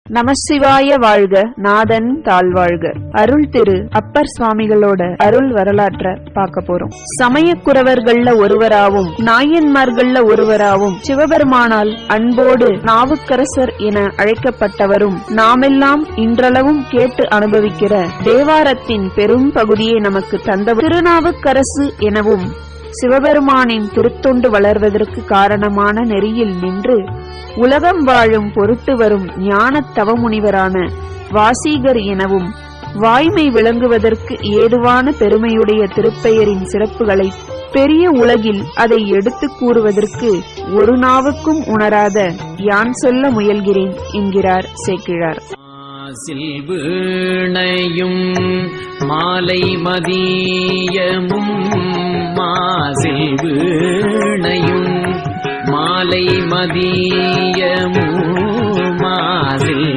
நமசிவாய வாழ்க, நாதன் தாழ்வாழ்க. அருள் திரு அப்பர் சுவாமிகளோட அருள் வரலாற்ற பார்க்க போறோம். சமயக்குறவர்கள்ல ஒருவராவும் நாயன்மார்கள்ல ஒருவராவும் சிவபெருமானால் அன்போடு நாவுக்கரசர் என அழைக்கப்பட்டவரும் நாமெல்லாம் இன்றளவும் கேட்டு அனுபவிக்கிற தேவாரத்தின் பெரும் பகுதியை நமக்கு தந்தவர் திருநாவுக்கரசு எனவும் சிவபெருமானின் திருத்தொண்டு வளர்வதற்கு காரணமான நெறியில் நின்று உலகம் வாழும் பொருட்டு வரும் ஞான தவமுனிவரான வாசீகர் எனவும் வாய்மை விளங்குவதற்கு ஏதுவான பெருமையுடைய திருப்பெயரின் சிறப்புகளை பெரிய உலகில் அதை எடுத்துக் கூறுவதற்கு ஒரு நாவுக்கும் உணராத யான் சொல்ல முயல்கிறேன் என்கிறார் சேக்கிழார். வீணையும் மாலை மதியமும் மாசில் வீணையும் மாலை மதியமும் மாசில்